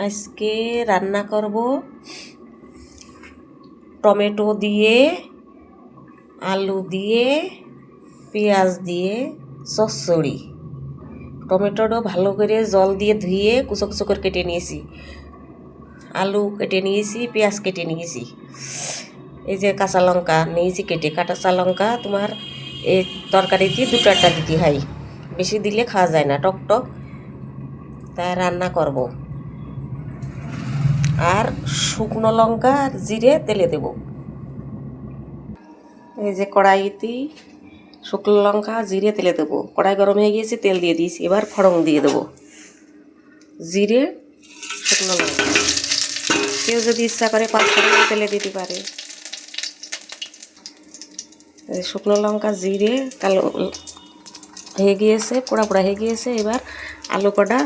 আজকে রান্না করব টমেটো দিয়ে, আলু দিয়ে, পেঁয়াজ দিয়ে চচ্চড়ি। টমেটোটা ভালো করে জল দিয়ে ধুয়ে কুচো কুচো করে কেটে নিয়েছি, আলু কেটে নিয়েছি, পেঁয়াজ কেটে নিয়েছি, এই যে কাঁচা লঙ্কা নিয়েছি কেটে। কাঁচা লঙ্কা তোমার এই তরকারিতে 2-4টা দিতে হয়, বেশি দিলে খাওয়া যায় না, টক টক, তাই রান্না করব। আর শুকনো লঙ্কা আর জিরে তেলে দেব। এই যে কড়াইতে শুকনো লঙ্কা জিরে তেলে দেবো। কড়াই গরম হয়ে গিয়েছে, তেল দিয়ে দিয়েছি। এবার ফোড়ন দিয়ে দেবো, জিরে, শুকনো লঙ্কা। কেউ যদি ইচ্ছা করে 5 ফোড়ন তেলে দিতে পারে। শুকনো লঙ্কা জিরে কালো হয়ে গিয়েছে, পোড়া পোড়া হয়ে গিয়েছে। এবার আলু কটা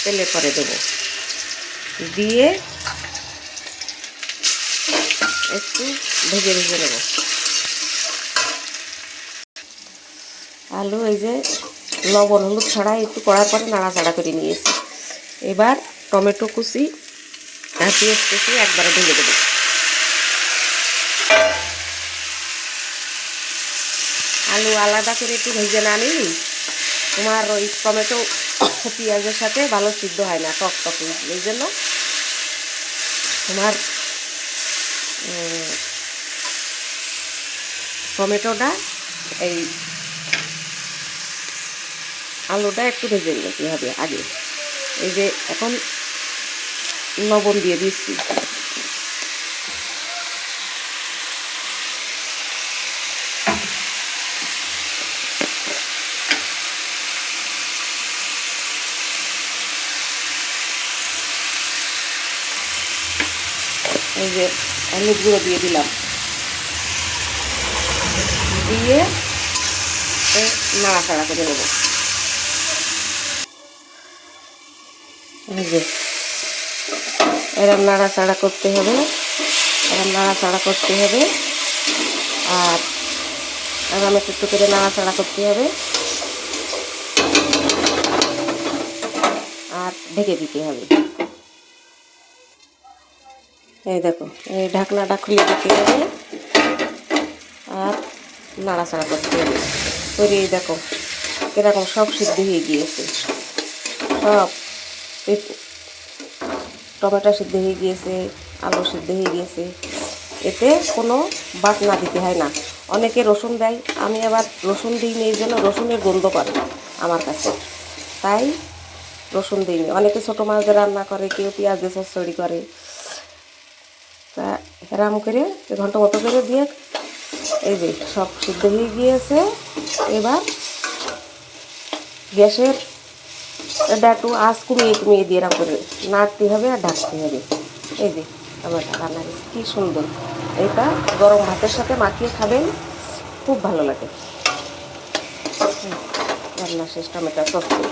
তেলে করে দেবো, দিয়ে একটু ভেজে ভেজে নেব। আলু এই যে লবণ হলুদ ছাড়া একটু কড়ার পরে নাড়াচাড়া করে নিয়েছি। এবার টমেটো কুচি আর পেঁয়াজ কুচি একবারে ঢেলে দেবো। আলু আলাদা করে একটু ভেজে না নিই, তোমার ওই টমেটো পেঁয়াজের সাথে ভালো সিদ্ধ হয় না, টক টক। এই জন্য তোমার টমেটোটা এই আলুটা একটু ভেজে নিতে হবে আগে। এই যে এখন লবণ দিয়ে দিচ্ছি, এই যে হলুদ গুঁড়ো দিয়ে দিলাম, দিয়ে নাড়াচাড়া করে নেব। এই যে এরকম নাড়াচাড়া করতে হবে, এরকম নাড়াচাড়া করতে হবে, আর এরকম একটু করে নাড়াচাড়া করতে হবে, আর ঢেকে দিতে হবে। এই দেখো, এই ঢাকনাটা খুলে দিতে হবে আর নাড়াচাড়া করতে হবে। করে এই দেখো এরকম সব সিদ্ধ হয়ে গিয়েছে, সব টমেটো সিদ্ধ হয়ে গিয়েছে, আলু সিদ্ধ হয়ে গিয়েছে। এতে কোনো বাটনা দিতে হয় না। অনেকে রসুন দেয়, আমি আবার রসুন দিইনি, এই জন্য রসুনের গন্ধ করে আমার কাছে, তাই রসুন দিইনি। অনেকে ছোটো মাছ দিয়ে রান্না করে, কেউ পেঁয়াজ দিয়ে চচ্চড়ি করে। তা এরম করে ঘন্টা মতো করে দিয়ে এই যে সব সিদ্ধ হয়ে গিয়েছে। এবার গ্যাসের এটা একটু আঁচ কমিয়ে কমিয়ে দিয়ে এরকম করে নাড়তে হবে আর ঢাকতে হবে। এই যে টমেটো রান্না কী সুন্দর, এটা গরম ভাতের সাথে মাখিয়ে খাবেন, খুব ভালো লাগে। রান্না শেষ টমেটো চচ্চড়ি।